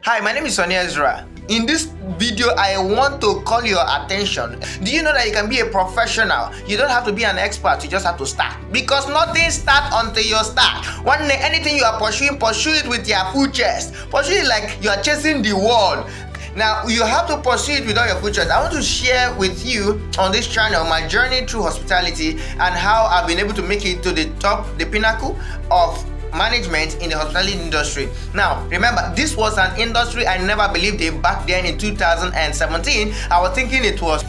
Hi, my name is Sonny Ezra. In this video, I want to call your attention. Do you know that you can be a professional? You don't have to be an expert, you just have to start. Because nothing starts until you start. One day, anything you are pursuing, pursue it with your full chest. Pursue it like you are chasing the world. Now, you have to pursue it with all your full chest. I want to share with you on this channel my journey through hospitality and how I've been able to make it to the top, the pinnacle of management in the hospitality industry. Now, remember, this was an industry I never believed in back then in 2017. I was thinking it was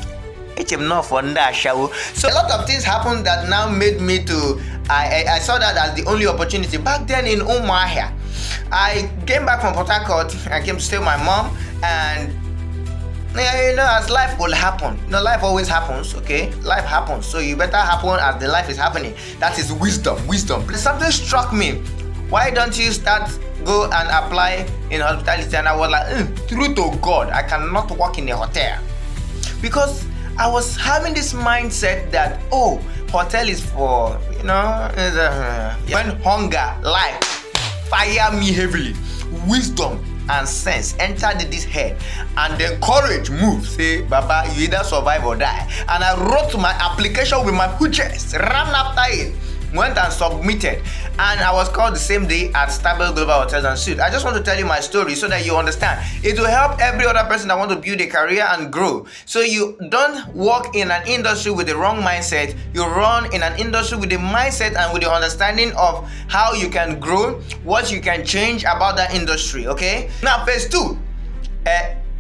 so a lot of things happened that now made me to I saw that as the only opportunity. Back then in Umuahia, I came back from Port Harcourt. I came to stay with my mom, and as life will happen, life always happens, okay? Life happens, so you better happen as the life is happening. That is wisdom. Something struck me. Why don't you go and apply in hospitality? And I was like, true to God, I cannot work in a hotel. Because I was having this mindset that, hotel is for, when hunger, life, fire me heavily, wisdom and sense entered this head, and then courage moved. Say, Baba, you either survive or die. And I wrote my application with my full chest, ran after it, went and submitted, and I was called the same day at Stable Global Hotels and Suites. I just want to tell you my story so that you understand. It will help every other person that want to build a career and grow. So you don't work in an industry with the wrong mindset. You run in an industry with the mindset and with the understanding of how you can grow, what you can change about that industry. Okay, now phase 2.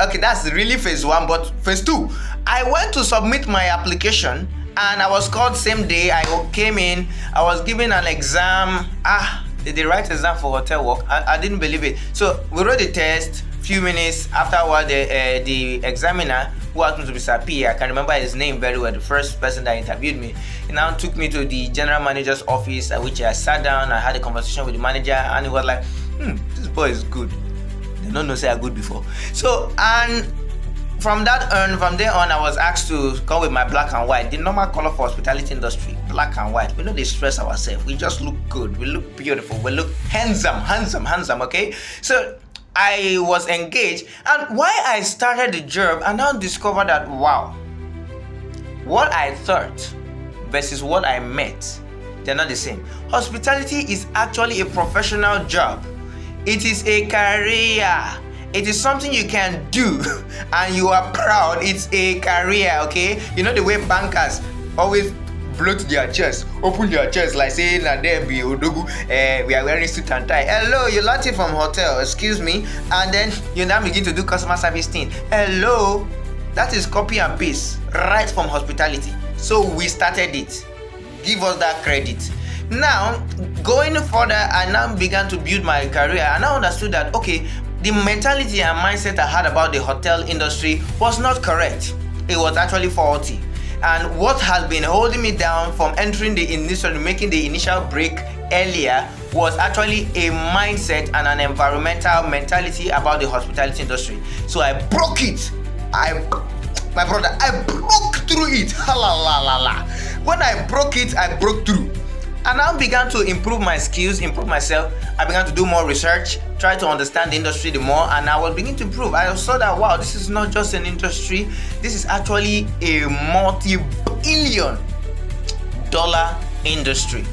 Okay, that's really phase 1, but phase 2, I went to submit my application, and I was called same day. I came in, I was given an exam. Did they write exam for hotel work? I didn't believe it. So we wrote the test. Few minutes afterward, the examiner, who happened to be Sir P, I can remember his name very well, the first person that interviewed me, he now took me to the general manager's office, at which I sat down. I had a conversation with the manager, and he was like, this boy is good. They don't know say I'm good before. So, and from there on, I was asked to come with my black and white, the normal color for hospitality industry, black and white. We don't stress ourselves. We just look good. We look beautiful. We look handsome. Okay. So I was engaged, and why I started the job, I now discovered that wow, what I thought versus what I met, they're not the same. Hospitality is actually a professional job. It is a career. It is something you can do and you are proud. It's a career, okay? You know the way bankers always bloat their chest, open their chest like saying that there be Odogu, we are wearing suit and tie. Hello, you learned it from hotel, excuse me. And then you now begin to do customer service thing. Hello, that is copy and paste right from hospitality. So we started it. Give us that credit. Now, going further, I now began to build my career, and I understood that, okay, the mentality and mindset I had about the hotel industry was not correct. It was actually faulty. And what has been holding me down from entering making the initial break earlier was actually a mindset and an environmental mentality about the hospitality industry. So I broke it. My brother, I broke through it. When I broke it, I broke through. And I began to improve my skills, improve myself. I began to do more research, try to understand the industry the more, and I was beginning to improve. I saw that, wow, this is not just an industry. This is actually a multi-billion dollar industry.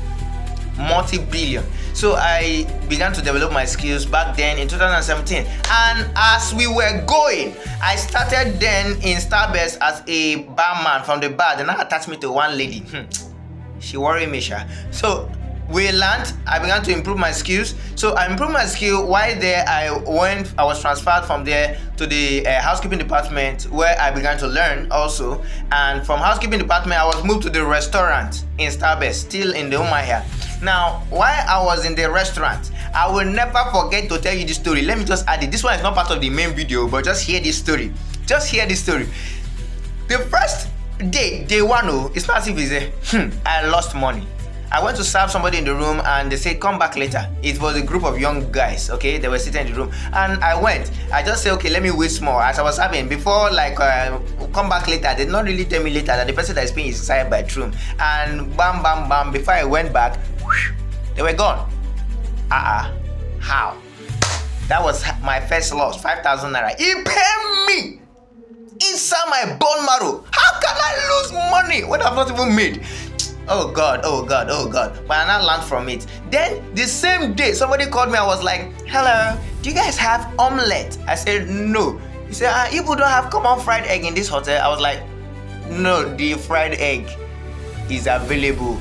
Multi-billion. So I began to develop my skills back then in 2017. And as we were going, I started then in Starbucks as a barman from the bar. Then I attached me to one lady. She worried me, so we learned. I began to improve my skills. So I improved my skill. While there, I was transferred from there to the housekeeping department, where I began to learn also. And from housekeeping department, I was moved to the restaurant in Starbucks, still in the Umuahia. Now, while I was in the restaurant, I will never forget to tell you this story. Let me just add it. This one is not part of the main video, but just hear this story. The first day 1, it's not as if it's I lost money. I went to serve somebody in the room, and they said, come back later. It was a group of young guys, okay? They were sitting in the room, and I went. I just said, okay, let me wait small. As I was having, before come back later, they did not really tell me later that the person that is paying is inside my room. And bam, before I went back, they were gone. How? That was my first loss, 5,000 naira. He paid me inside my bone marrow. How can I lose money when I've not even made? Oh God. But I now learned from it. Then the same day, somebody called me. I was like, hello, do you guys have omelette? I said, no. He said, people don't have common fried egg in this hotel. I was like, no, the fried egg is available,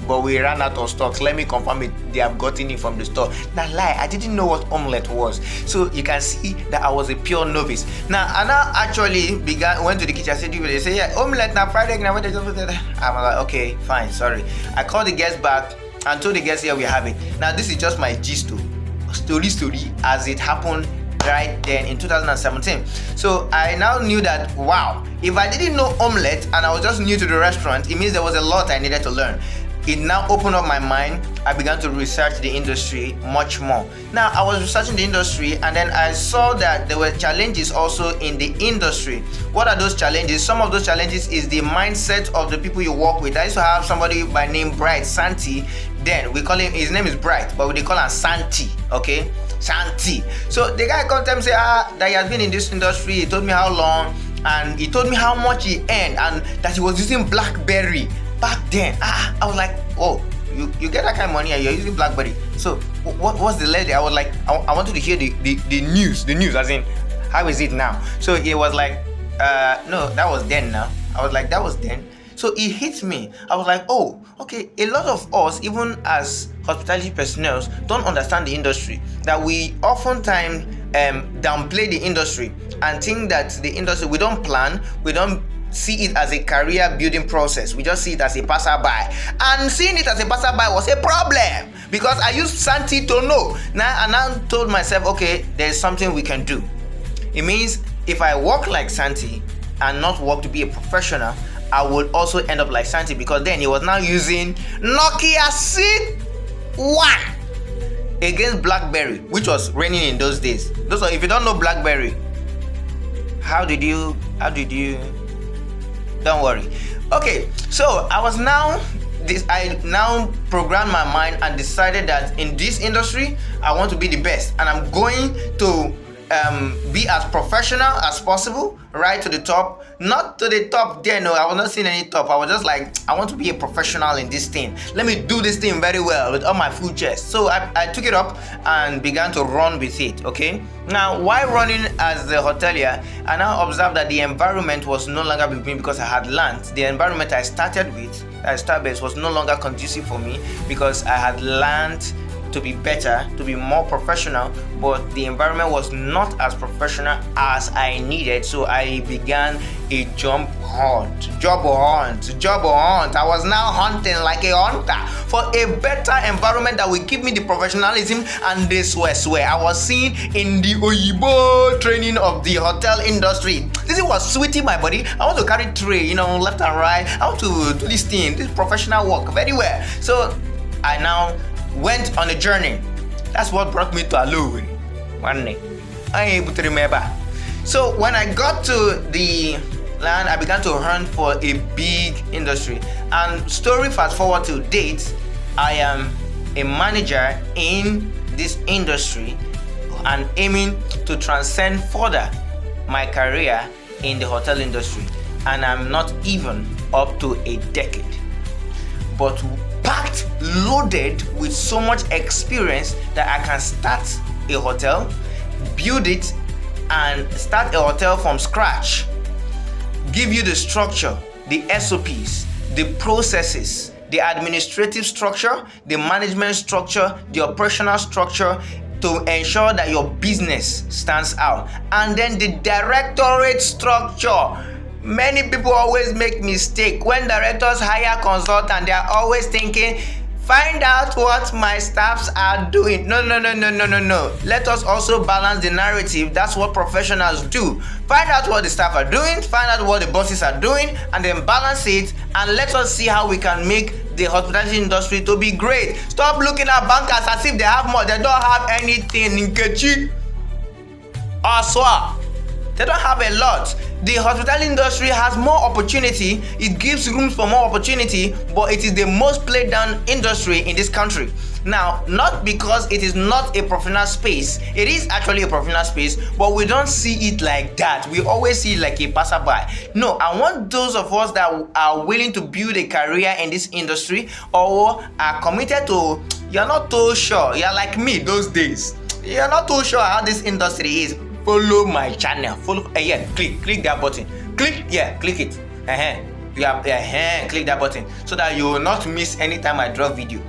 but we ran out of stocks. Let me confirm it. They have gotten it from the store. Now lie, I didn't know what omelette was. So you can see that I was a pure novice. Now I now actually went to the kitchen. I said, they say, yeah, omelette now, fried egg now. I'm like, okay, fine, sorry. I called the guests back and told the guests, here we have it. Now this is just my gist story as it happened right then in 2017. So I now knew that, wow, if I didn't know omelette and I was just new to the restaurant, it means there was a lot I needed to learn. It now opened up my mind. I began to research the industry much more. Now I was researching the industry and then I saw that there were challenges also in the industry. What are those challenges? Some of those challenges is the mindset of the people you work with. I used to have somebody by name Bright Santi. Then we call him, his name is Bright, but they call him Santi, okay? Santi. So the guy comes and say, that he has been in this industry. He told me how long and he told me how much he earned and that he was using BlackBerry back then. I was like, oh, you get that kind of money and you're using BlackBerry. So what was the lady? I was like, I wanted to hear the news as in, how is it now? So he was like, no, that was then now. I was like, that was then. So it hit me. I was like, oh, okay, a lot of us, even as hospitality personnel, don't understand the industry. That we oftentimes downplay the industry and think that the industry, we don't plan, we don't see it as a career building process. We just see it as a passerby. And seeing it as a passerby was a problem because I used Santi to know. Now I now told myself, okay, there's something we can do. It means if I work like Santi and not work to be a professional, I would also end up like Santi because then he was now using Nokia C1 against BlackBerry, which was reigning in those days. Those are, if you don't know BlackBerry, how did you? Don't worry. Okay, so I now programmed my mind and decided that in this industry I want to be the best and I'm going to be as professional as possible, right to the top. Not to the top there, no, I was not seeing any top. I was just like, I want to be a professional in this thing. Let me do this thing very well with all my full chest. So I took it up and began to run with it, okay? Now, while running as the hotelier, I now observed that the environment was no longer with me because I had learned. The environment I started with, at Starbase, was no longer conducive for me because I had learned to be better, to be more professional, but the environment was not as professional as I needed. So I began a job hunt. I was now hunting like a hunter for a better environment that will give me the professionalism and the swear. I was seen in the Oyibo training of the hotel industry. This was sweeting my body. I want to carry tray, left and right. I want to do this thing, this professional work very well. So I now went on a journey. That's what brought me to Aluri. One day, I ain't able to remember. So when I got to the land, I began to hunt for a big industry. And story fast forward to date, I am a manager in this industry and aiming to transcend further my career in the hotel industry. And I'm not even up to a decade, but packed, loaded with so much experience that I can start a hotel, build it, and start a hotel from scratch. Give you the structure, the SOPs, the processes, the administrative structure, the management structure, the operational structure to ensure that your business stands out. And then the directorate structure. Many people always make mistake when directors hire consultants. They are always thinking, find out what my staffs are doing. No. Let us also balance the narrative. That's what professionals do. Find out what the staff are doing, find out what the bosses are doing, and then balance it, and let us see how we can make the hospitality industry to be great. Stop looking at bankers as if they have more. They don't have anything in Kechi. Aswa. They don't have a lot. The hospitality industry has more opportunity. It gives room for more opportunity, but it is the most played down industry in this country. Now, not because it is not a professional space, it is actually a professional space, but we don't see it like that. We always see it like a passerby. No, I want those of us that are willing to build a career in this industry or are committed to, you're not too sure, you're like me those days, you're not too sure how this industry is. Follow my channel. Follow, click that button. Click it. Click that button so that you will not miss anytime I drop video.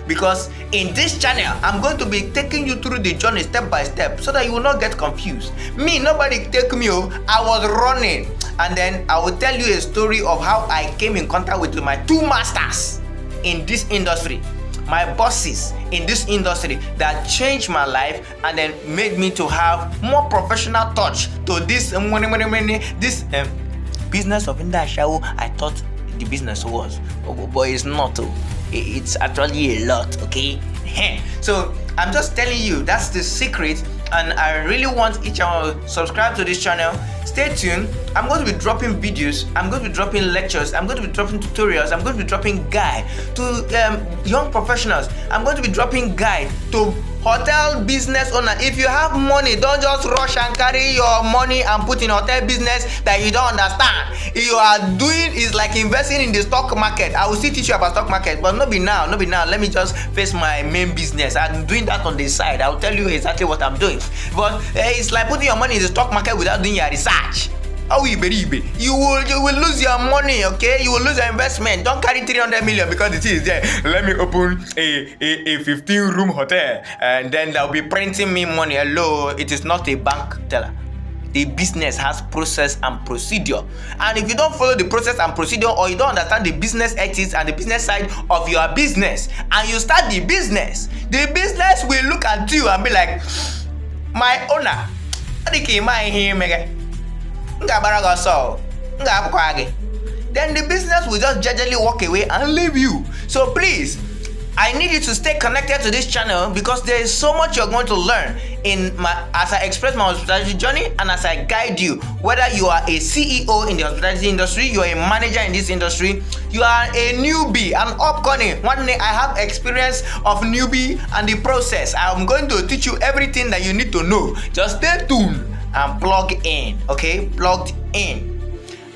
Because in this channel, I'm going to be taking you through the journey step by step so that you will not get confused. Me, nobody take me. I was running, and then I will tell you a story of how I came in contact with my two masters in this industry. My bosses in this industry that changed my life and then made me to have more professional touch to this business of Indashaw. I thought the business was, but it's not. It's actually a lot, okay? So I'm just telling you, that's the secret, and I really want each of you to subscribe to this channel. Stay tuned. I'm going to be dropping videos, I'm going to be dropping lectures, I'm going to be dropping tutorials, I'm going to be dropping guide to young professionals. I'm going to be dropping guide to hotel business owner. If you have money, don't just rush and carry your money and put in hotel business that you don't understand. You are doing is like investing in the stock market. I will still teach you about stock market, but not be now. Let me just face my main business. I'm doing that on the side. I will tell you exactly what I'm doing. But it's like putting your money in the stock market without doing your research. Oh, you will lose your money, okay? You will lose your investment. Don't carry 300 million because it is there. Let me open a 15-room hotel and then they'll be printing me money. Hello, it is not a bank teller. The business has process and procedure. And if you don't follow the process and procedure, or you don't understand the business ethics and the business side of your business, and you start the business will look at you and be like, my owner, then the business will just gradually walk away and leave you. So please, I need you to stay connected to this channel because there is so much you're going to learn as I express my hospitality journey and as I guide you. Whether you are a CEO in the hospitality industry, you are a manager in this industry, you are a newbie, an upcoming. One day I have experience of newbie and the process. I'm going to teach you everything that you need to know. Just stay tuned and plug in, okay? Plugged in.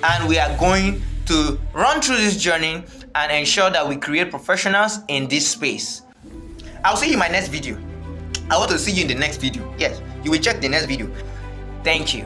And we are going to run through this journey and ensure that we create professionals in this space. I'll see you in my next video. I want to see you in the next video. Yes, you will check the next video. Thank you.